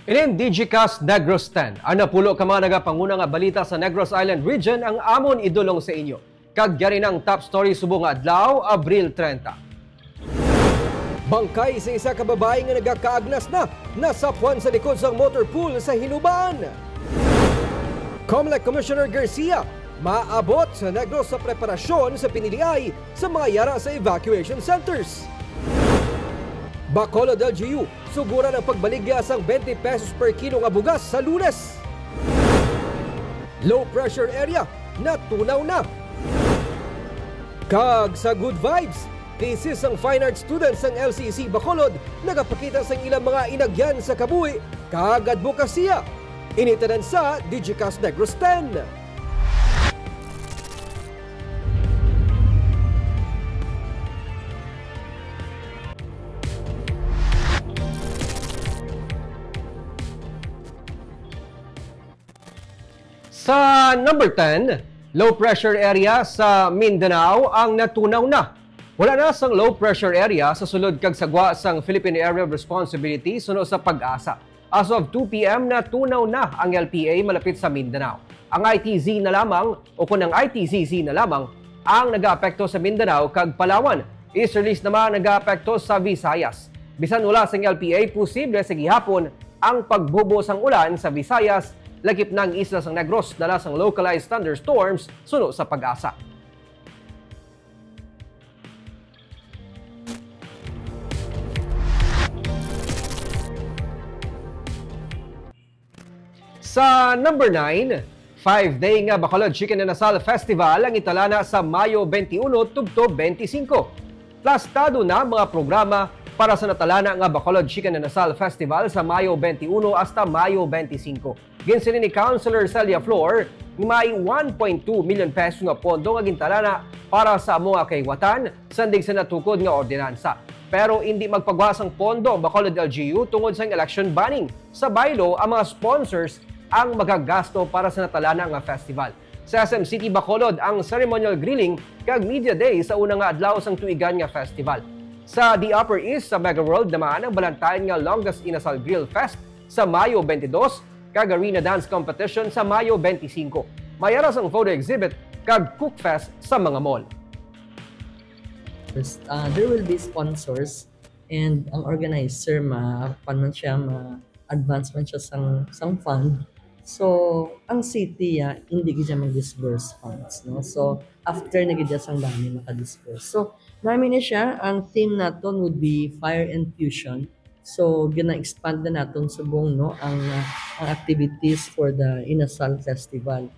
Inin DigiCast Negros 10. Ang napulo ka mga nagapanguna nga balita sa Negros Island region ang amon idulong sa inyo. Kagyari ng top story subong adlaw, Abril 30. Bangkay sa isa ka babae nga nagakaagnas na nasapuan sa likod sa motor pool sa Hinubaan. COMELEC Commissioner Garcia maabot sa Negros sa preparasyon sa piniliay sa mga yara sa evacuation centers. Bacolod LGU, sugura ng pagbaligya sang 20 pesos per kilo nga bugas sa Lunes. Low pressure area, natunaw na. Kag sa good vibes, thesis ang fine art students ng LCC Bacolod nagapakita sa ilang mga inagyan sa kabuhi kag advokasya. Initanan sa DigiCast Negros 10. Sa number 10, low pressure area sa Mindanao ang natunaw na. Wala na sang low pressure area sa sulod kag sagwa sang Philippine Area of Responsibility suno sa Pag-asa. As of 2 p.m. natunaw na ang LPA malapit sa Mindanao. Ang ITZ na lamang o kung ang ITCZ na lamang ang nag-aapekto sa Mindanao kag Palawan. Easterlies naman nag-aapekto sa Visayas. Bisan wala sang LPA, posible sa gihapon ang pagbubo sang ulan sa Visayas, lagip ng isla sang Negros dala sang localized thunderstorms suno sa Pag-asa. Sa number 9, 5-day nga Bacolod Chicken and Asal Festival ang italana sa Mayo 21 tubto 25. Plastado na mga programa para sa natalana nga Bacolod Chicken and Asal Festival sa Mayo 21 hasta Mayo 25. Ginsilin ni Councilor Celia Flor, may 1.2 million pesos nga pondo nga gintalana para sa mga kahiwatan sandig sa natukod nga ordinansa. Pero hindi magpagwasang pondo ang Bacolod LGU tungod sa election banning. Sa baylo, ang mga sponsors ang magagasto para sa natalana nga festival. Sa SM City Bacolod, ang ceremonial grilling kag media day sa unang nga adlaw sang tuigan nga festival. Sa The Upper East sa Mega World naman ang balantayan nga Longest Inasal Grill Fest sa Mayo 22 kag Arena Dance Competition sa Mayo 25. Mayara sang photo exhibit kag cook fest sa mga mall. There will be sponsors and ang organizer paano siya ma-advance man siya sang fund. So, ang city hindi gid mag-disburse funds, no? So, after na gid sang dami maka-disburse. So, namin na siya, ang theme naton would be fire and fusion. So, gina-expand na naton subong no ang activities for the Inasal Festival.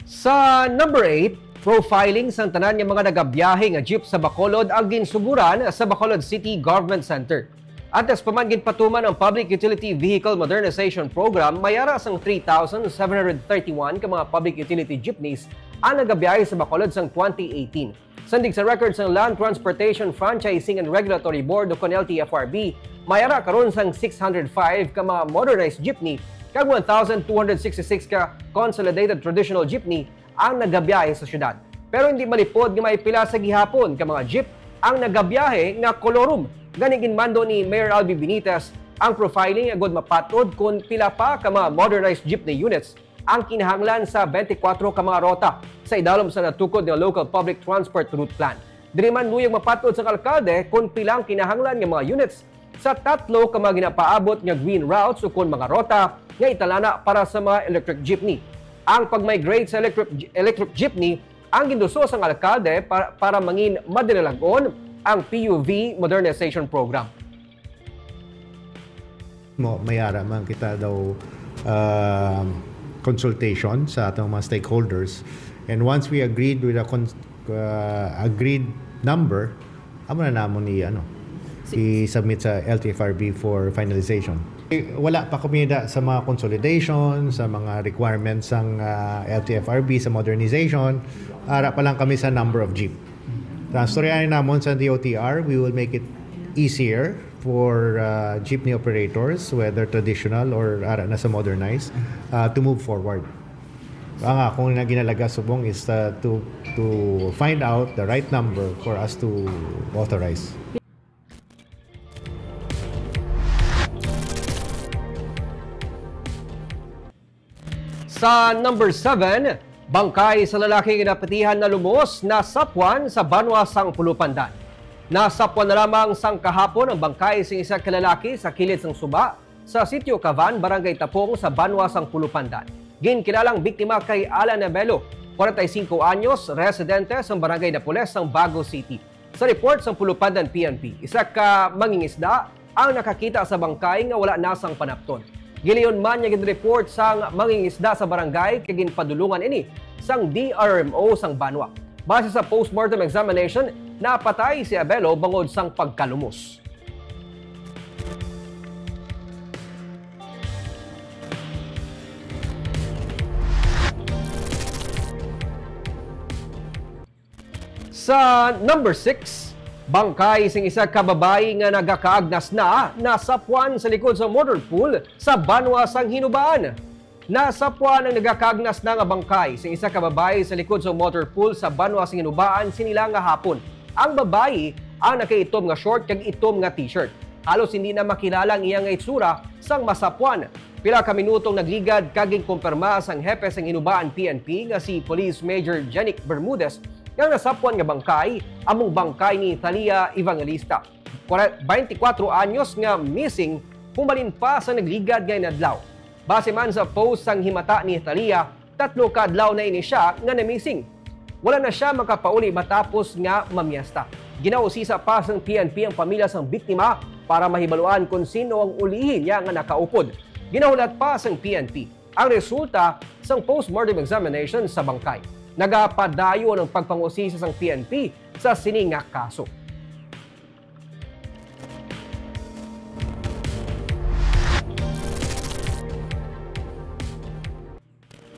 Sa number 8, profiling sang tanan nga mga nagabiyahe nga jeep sa Bacolod ang ginsuguran sa Bacolod City Government Center. Antes pa man ginpatuman ang Public Utility Vehicle Modernization Program, mayara sang 3,731 ka mga public utility jeepneys ang nagabiyahe sa Bacolod sang 2018. Sandig sa records ng Land Transportation Franchising and Regulatory Board o LTFRB, mayara karon sang 605 ka mga modernized jeepney kag 1,266 ka consolidated traditional jeepney ang nagabiyahe sa syudad. Pero hindi malipod nga may pila sa gihapon ka mga jeep ang nagabiyahe nga kolorum. Gani ginmando ni Mayor Albi Benitez ang profiling agud mapatod kung pila pa ka mga modernized jeepney units ang kinahanglan sa 24 ka mga rota sa idalom sa natukod ng Local Public Transport Route Plan. Diri man luyag mapatod sa alkalde kung pilang kinahanglan nga mga units sa tatlo ka mga ginapaabot nga green routes o kung mga rota nga italana para sa mga electric jeepney. Ang pag-migrate sa electric jeepney ang ginduso sang alkalde para mangin madinilagon ang PUV Modernization Program. Mayara man kita daw consultation sa atong mga stakeholders, and once we agreed with a agreed number, amo na namon i-submit sa LTFRB for finalization. Wala pa kami sa mga consolidation, sa mga requirements ng LTFRB sa modernization. Ara pa lang kami sa number of jeep. Transtoryanin namon sa DOTR, we will make it easier for jeepney operators, whether traditional or ara na sa modernized, to move forward. Kung ginalaga subong is to find out the right number for us to authorize. Sa number 7, bangkay sa lalaking inapatihan na lumos na sapwan sa Banwa sang Pulupandan. Nasapwan na lamang sang kahapon ang bangkay sa isang kalalaki sa kilid ng suba sa Sitio Cavan, Barangay Tapong sa Banwa sang Pulupandan. Ginkilalang biktima kay Alan Abelo, 45 anyos, residente sa Barangay Napoles ng Bago City. Sa report sa Pulupandan PNP, isa ka mangingisda ang nakakita sa bangkay nga wala nasang panapton. Giliyon man niya gin-report sang mangingisda sa barangay kay ginpadulungan ini sang DRMO sang Banwa. Base sa postmortem examination, napatay si Abelo bangod sang pagkalumos. Sa number 6, bangkay sing isa ka babae nga nagakaagnas na nasapwan sa likod sa motor pool sa Banwa sang Hinubaan. Nasapwan ang nagakaagnas na nga bangkay sing isa ka babae sa likod sa motor pool sa Banwa sang Hinubaan sinila nga hapon. Ang babae ang nakaitom nga short kag itom nga t-shirt. Halos hindi na makilala ang iyang itsura sang masapwan. Pila ka minutong nagligad kaging kumpirma sang hepe sang Hinubaan PNP nga si Police Major Jenic Bermudez yang nasapwan nga bangkay, among bangkay ni Thalia Evangelista. 24 anyos nga missing, humalin pa sa nagligad nga inadlaw. Base man sa post sang himata ni Thalia, 3 ka adlaw na ini siya nga na-missing. Wala na siya makapauli matapos nga mamiyesta. Ginausisa pa sang PNP ang pamilya sang biktima para mahibaluan kung sino ang ulihin niya nga nakaupod. Ginahulat pa sang PNP ang resulta sang post-mortem examination sa bangkay. Nagapadayo ng pagpangusisa sang PNP sa sining nga kaso.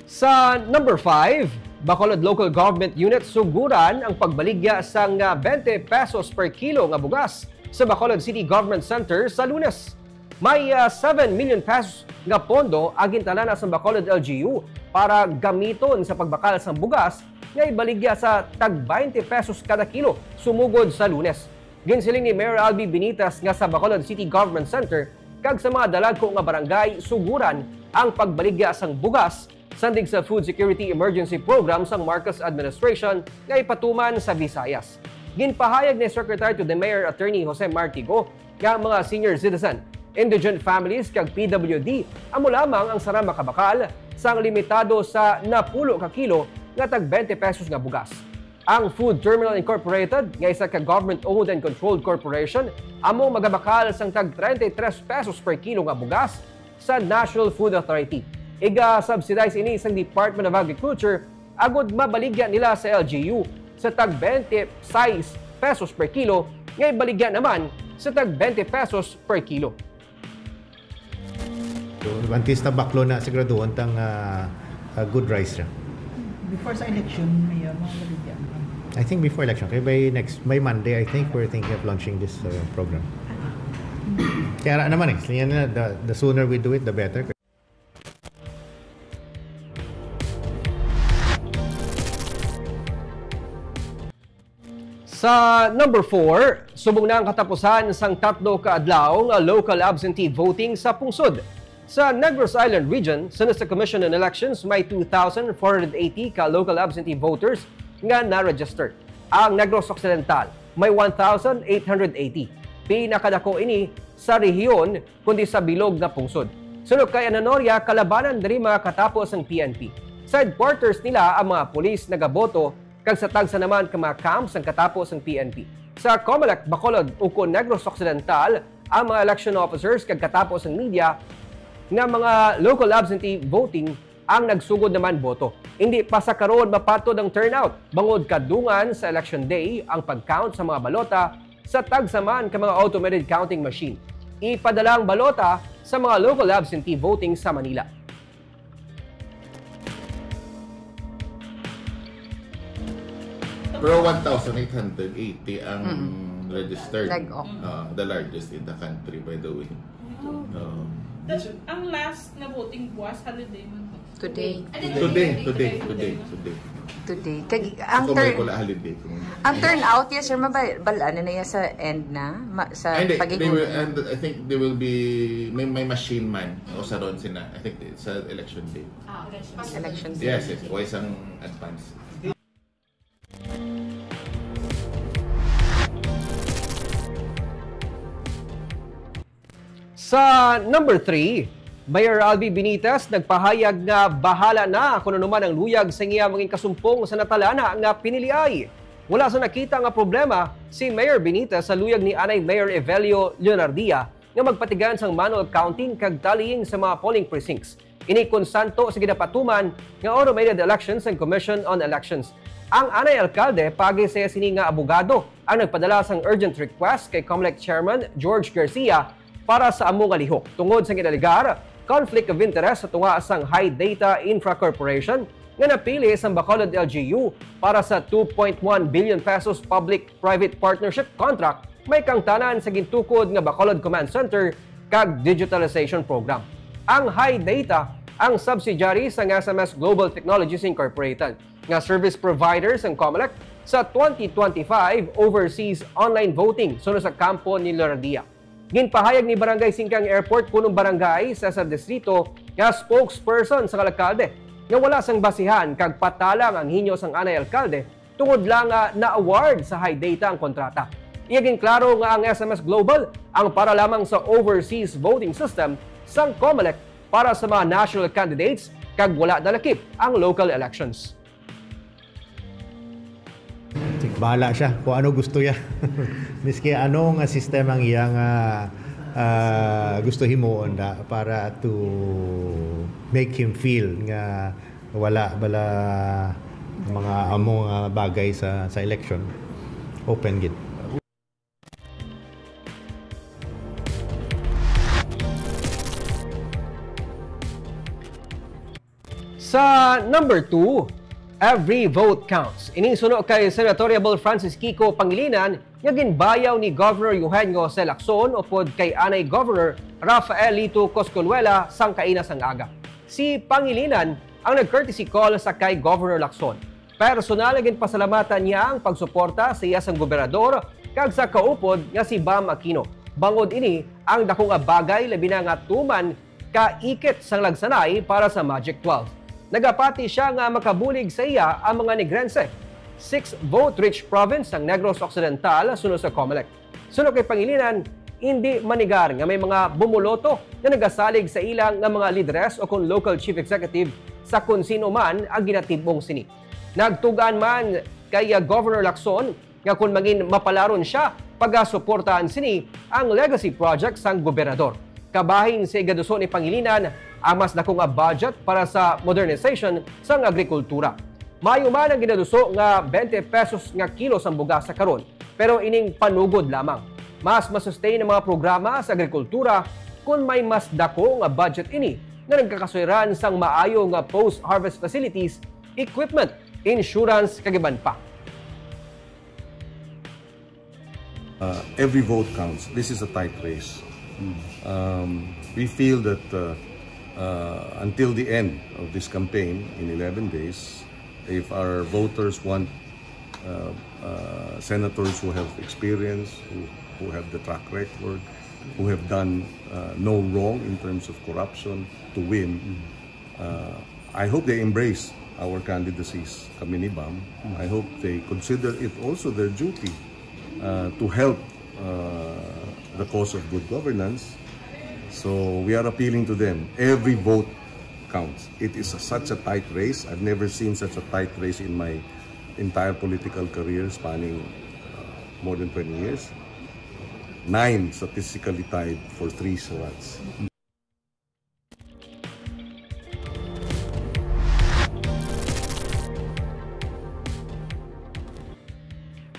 Sa number 5, Bacolod Local Government Unit suguran ang pagbaligya sang 20 pesos per kilo nga bugas sa Bacolod City Government Center sa Lunes. May 7 million pesos nga pondo ang gintalan sa Bacolod LGU para gamiton sa pagbakal sa bugas nga ibaligya sa tag 20 pesos kada kilo sumugod sa Lunes. Ginsiling ni Mayor Albi Benitas nga sa Bacolod City Government Center kag sa mga dalagko nga barangay suguran ang pagbaligya sang bugas sandig sa Food Security Emergency Program sang Marcos Administration nga ipatuman sa Visayas. Ginpahayag ni Secretary to the Mayor Attorney Jose Martigo nga mga senior citizen, indigent families kag PWD amo lamang ang sara makabakal sang limitado sa 10 ka kilo nga tag 20 pesos nga bugas. Ang Food Terminal Incorporated nga isa ka government-owned and controlled corporation amo magabakal sang tag 33 pesos per kilo nga bugas sa National Food Authority. Iga-subsidize ini sang Department of Agriculture agud mabaligyan nila sa LGU sa tag 26 pesos per kilo nga ibaligyan naman sa tag 20 pesos per kilo. Antis na baklo na sigurado tang good rice siya. Before sa election, may mga baligyan. I think before election. Kaya by Monday, I think we're thinking of launching this program. Kaya naman the sooner we do it, the better. Sa number 4, subong na ang katapusan sang 3 ka adlaw nga local absentee voting sa pungsod. Sa Negros Island Region, sa Commission on Elections, may 2,480 ka local absentee voters nga na-register. Ang Negros Occidental, may 1,880. Pinakadako ini sa rehiyon kundi sa bilog na pungsod. Sunod kay Ananoria, kalabanan diri mga katapos ang PNP. Sa headquarters nila ang mga pulis nagaboto kag sa tagsa naman ka mga camps ang katapos ang PNP. Sa Comelec, Bacolod, ug Negros Occidental, ang mga election officers kag katapos ang media nga mga local absentee voting ang nagsugod naman boto. Hindi pa sa karon mapatod ang turnout. Bangod kadungan sa election day ang pag-count sa mga balota sa tagsaman ka mga automated counting machine. Ipadala ang balota sa mga local absentee voting sa Manila. Pero 1,880 ang registered. The largest in the country, by the way. Ang last na voting buwas, holiday man po. Today. Today. Ang holiday. Ang turnout, yes sir, mabalaan na yan sa end na? Sa and I think there will be, may machine man o sa ron sina. I think it's sa election day. Election day. Yes. O isang advance. Sa number 3, Mayor Albi Benitez nagpahayag nga bahala na kung ano man ang luyag sa iya maging kasumpong sa natalana nga piniliay. Wala sa nakita nga problema si Mayor Benitez sa luyag ni Anay Mayor Evelio Leonardia nga magpatigan sang manual counting kag tallying sa mga polling precincts. Ini konsanto sa ginapatuman nga automated elections and Commission on Elections. Ang Anay Alcalde pagi sa sini nga abogado ang nagpadala sang urgent request kay COMELEC Chairman George Garcia para sa among lihok tungod sa kinaligar conflict of interest sa tunga sang High Data Infra Corporation nga napili sa Bacolod LGU para sa 2.1 billion pesos public-private partnership contract may kangtanan sa gintukod nga Bacolod Command Center kag digitalization program. Ang High Data ang subsidiary sa SMS Global Technologies Incorporated nga service providers ang COMELEC sa 2025 overseas online voting sunod sa kampo ni Leonardia. Ginpahayag ni Barangay Singkang Airport punong barangay sa distrito nga spokesperson sa alkalde nga wala sang basihan kag patalang ang hinyo sang Anay Alcalde tungod lang na award sa High Data ang kontrata. Iyaging klaro nga ang SMS Global ang para lamang sa overseas voting system sang COMELEC para sa mga national candidates kag wala dalakip ang local elections. Bahala siya kung ano gusto niya. Miski anong sistema ang iyang gusto himuon na para to make him feel nga wala bala mga among bagay sa election. Open gid. Sa number 2, every vote counts. Ininsuno kay Senatoriable Francis Kiko Pangilinan nga ginbayaw ni Governor Eugenio C. Lacson upod kay Anay Governor Rafael Lito Coscolluela sang kaina sang aga. Si Pangilinan ang nag-courtesy call sa kay Governor Lacson. Personal nga ginpasalamatan niya ang pagsuporta sa iya sang gobernador kag sa kaupod nga si Bam Aquino. Bangod ini ang dakong bagay labi na nga tuman ka ikit sang lagsanay para sa Magic 12. Nagapati siya nga makabulig sa iya ang mga Negrense. 6-vote-rich province ng Negros Occidental sunod sa COMELEC. Sunod kay Pangilinan, hindi manigar nga may mga bumuloto na nagasalig sa ilang nga mga lideres o kung local chief executive sa kung sino man ang ginatibong sini. Nagtugaan man kay Governor Lacson nga kung maging mapalaron siya pagasuportahan sini ang legacy project sang gobernador. Kabahin sa igaduso ni Pangilinan ang mas dakong budget para sa modernization sang agrikultura. Mayo man ang ginaduso nga 20 pesos nga kilo sang bugas sa karon, pero ining panugod lamang. Mas masustain ang mga programa sa agrikultura kung may mas dako nga budget ini na nagkakasuiran sang maayo nga post-harvest facilities, equipment, insurance kagiban pa. Every vote counts. This is a tight race. We feel that until the end of this campaign in 11 days, if our voters want senators who have experience, who have the track record, who have done no wrong in terms of corruption to win, I hope they embrace our candidacies, kami ni Bam. I hope they consider it also their duty to help the cause of good governance. So we are appealing to them. Every vote counts. It is such a tight race. I've never seen such a tight race in my entire political career spanning more than 20 years. 9 statistically tied for 3 slots.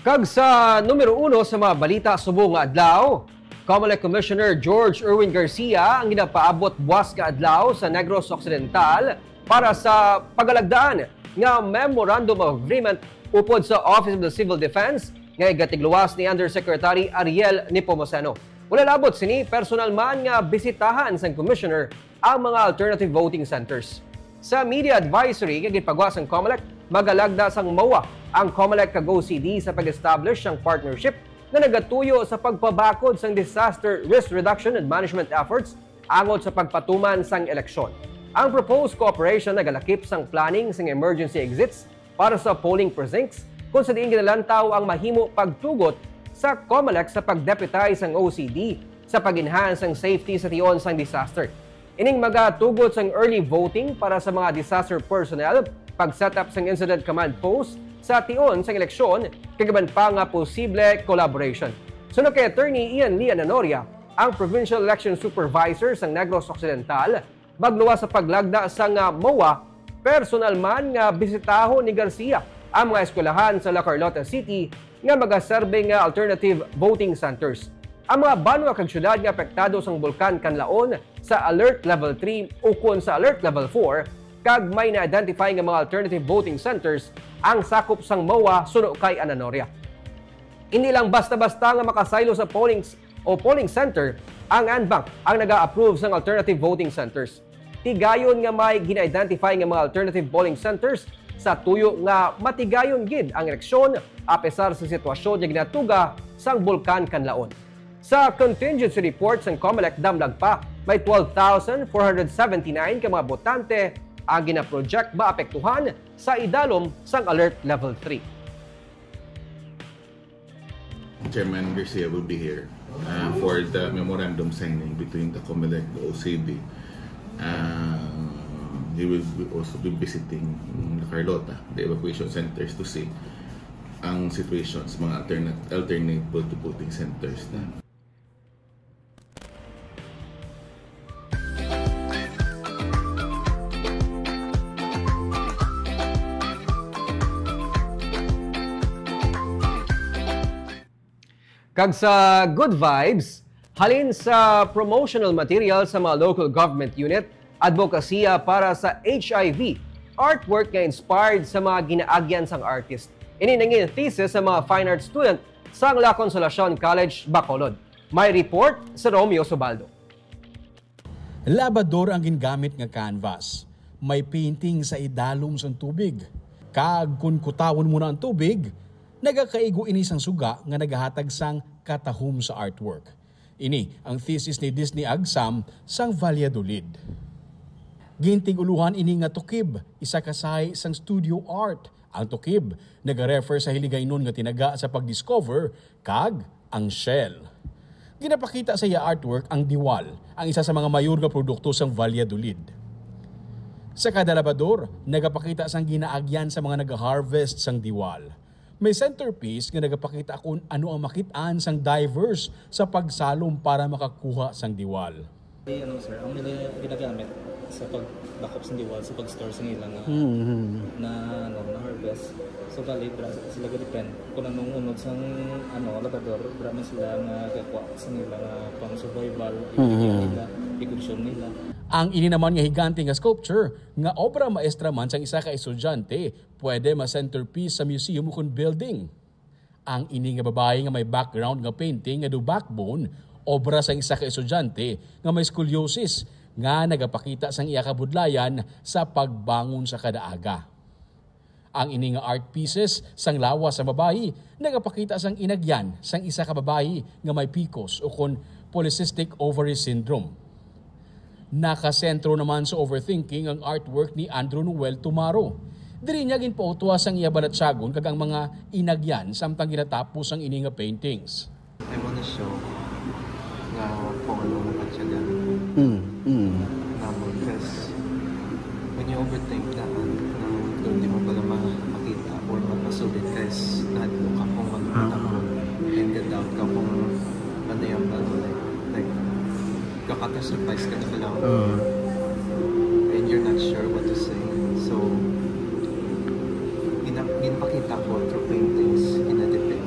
Kag sa numero 1 sa mga balita subong nga adlaw, COMELEC Commissioner George Erwin Garcia ang ginapaabot buwas ka adlaw sa Negros Occidental para sa pagalagdaan nga Memorandum of Agreement upod sa Office of the Civil Defense nga igatigluwas ni Undersecretary Ariel Nepomuceno. Wala labot sini personal man nga bisitahan sang Commissioner ang mga alternative voting centers. Sa media advisory nga gipagawa sang COMELEC, magalagda sang MOA ang COMELEC kag OCD sa pag-establish ng partnership na nagatuyo sa pagpabakod sang disaster risk reduction and management efforts angod sa pagpatuman sang eleksyon. Ang proposed cooperation nagalakip sang planning sang emergency exits para sa polling precincts kung sa diin ginalantaw ang mahimo pagtugot sa COMELEC sa pag-deputize sang OCD sa pag-enhance ang safety sa tion sang disaster. Ining magatugot sang early voting para sa mga disaster personnel, pag-set up sang incident command post sa tion sang eleksyon, kagaban pa nga posible collaboration. Sunod kay Attorney Ian Lee Ananoria, ang Provincial Election Supervisor sang Negros Occidental, magluwas sa paglagda sang MOA, personal man nga bisitaho ni Garcia ang mga eskwelahan sa La Carlota City nga magaserbeng alternative voting centers. Ang mga banwa kag syudad nga apektado sang bulkan Kanlaon sa Alert Level 3 ukon sa Alert Level 4 kag may na-identify nga mga alternative voting centers ang sakop sang MOA suno kay Ananoria. Hindi lang basta-basta nga makasaylo sa polling center ang ANBank ang naga-approve sang alternative voting centers. Tigayon nga may gina-identify nga mga alternative polling centers sa tuyo nga matigayon gid ang eleksyon apesar sa sitwasyon nga ginatuga sang bulkan Kanlaon. Sa contingency report sang COMELEC damlag pa, may 12,479 ka mga botante ang gina-project maapektuhan sa idalom sang Alert Level 3. Chairman Garcia will be here for the memorandum signing between the COMELEC and the OCD. He will also be visiting La Carlota, the evacuation centers, to see ang situations, mga alternate voting centers na. Kag sa good vibes, halin sa promotional material sa mga local government unit, advokasya para sa HIV, artwork nga inspired sa mga ginaagyan sang artist. Ini nangin thesis sa mga fine arts student sa La Consolacion College, Bacolod. May report sa Romeo Subaldo. Labador ang gingamit nga canvas. May painting sa idalom sang tubig. Kag kun kutawon mo na ang tubig, nagakaigo ini sang suga nga nagahatag sang katahom sa artwork. Ini ang thesis ni Disney Agsam sang Valladolid. Ginting uluhan ini nga tukib, isa kasay sang studio art. Ang tukib nagarefer sa hiligaynon nga tinaga sa pagdiscover kag ang shell. Ginapakita sa iya artwork ang Diwal, ang isa sa mga mayor nga produkto sang Valladolid. Sa kada labador, nagapakita sang ginaagyan sa mga nag-harvest sang Diwal. May centerpiece nga nagapakita kung ano ang makitaan sang divers sa pagsalom para makakuha sang Diwal. Sir, ang nila ginagamit sa pagdakop sa Diwal, sa pag-store sa nila na harvest. So bali, sila depend kung anong unod sang labador, marami sila nga gawa sa nila nga pang survival, ikonsyon nila. Ang ini naman nga higante nga sculpture nga obra maestra man sang isa ka estudyante, pwede ma-centerpiece sa museum ukon building. Ang ini nga babae nga may background nga painting nga do backbone, obra sang isa ka estudyante nga may scoliosis nga nagapakita sang iya kabudlayan sa pagbangon sa kadaaga. Ang ini nga art pieces sang lawas sa babayi nagapakita sang inagyan sang isa ka babayi nga may PCOS ukon polycystic ovary syndrome. Nakasentro naman sa overthinking ang artwork ni Andrew Noel Tumaro. Diri niya ginpautwa sang iya balatsyagon kag ang mga inagyan samtang ginatapos ang ini nga paintings. I wanna show na kung ano naman siya naman kasi when you overthink na hindi mo pala makita or mapasulit kasi nahadlo ka kung ano naman and get-out ka kung ano yung like kakatastrophize ka na lang and you're not sure what to say. So, ginapakita ko through paintings, ginadipin.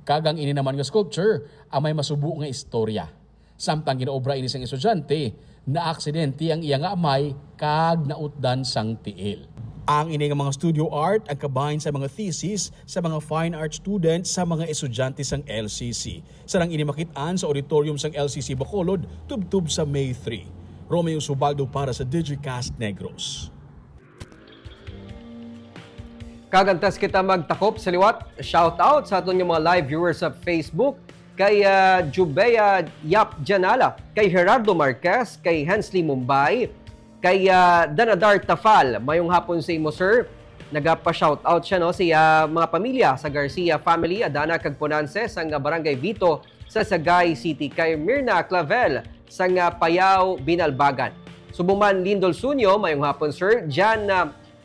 Kagang ini naman nga sculpture, ang may masubo nga istorya. Samtang ginaobra ini sang estudyante, na aksidente ang iya nga amay, kag nautdan sang tiil. Ang ini nga mga studio art ang kabahin sa mga thesis sa mga fine art students sa mga estudyante sang LCC. Sarang ini makitaan sa auditorium sang LCC Bacolod tubtub sa May 3. Romeo Subaldo para sa Digicast Negros. Kagantas kita magtakop sa liwat. Shout out sa aton yung mga live viewers sa Facebook. Kay Jubea Yap Janala, kay Gerardo Marquez, kay Hensley Mumbai, kay Danadar Tafal. Mayong hapon sa imo, sir. Nagapa-shoutout siya, no, si mga pamilya sa Garcia family, Adana Cagponanse, sa Barangay Vito, sa Sagay City. Kay Mirna Clavel, sa Payao, Binalbagan. Subuman Lindol Sunyo, mayong hapon, sir. Jan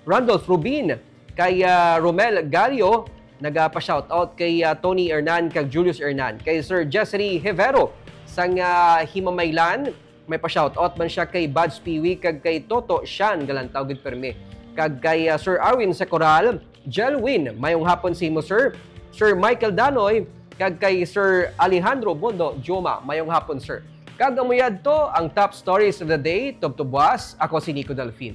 Randolph Rubin, kay Romel Galio, nagpa-shoutout kay Tony Hernan, kay Julius Hernan, kay Sir Jessery Hevero, sang Himamaylan, may pa-shoutout man siya kay Buds Piwi, kag kay Toto Shan, galantaw gid permi, kag kay Sir Arwin sa Coral, Jelwin, mayong hapon si mo, sir. Sir Michael Danoy, kag kay Sir Alejandro Bondo Joma, mayong hapon, sir. Kag amuyad to ang top stories of the day, tubtubwas, ako si Nico Delfin.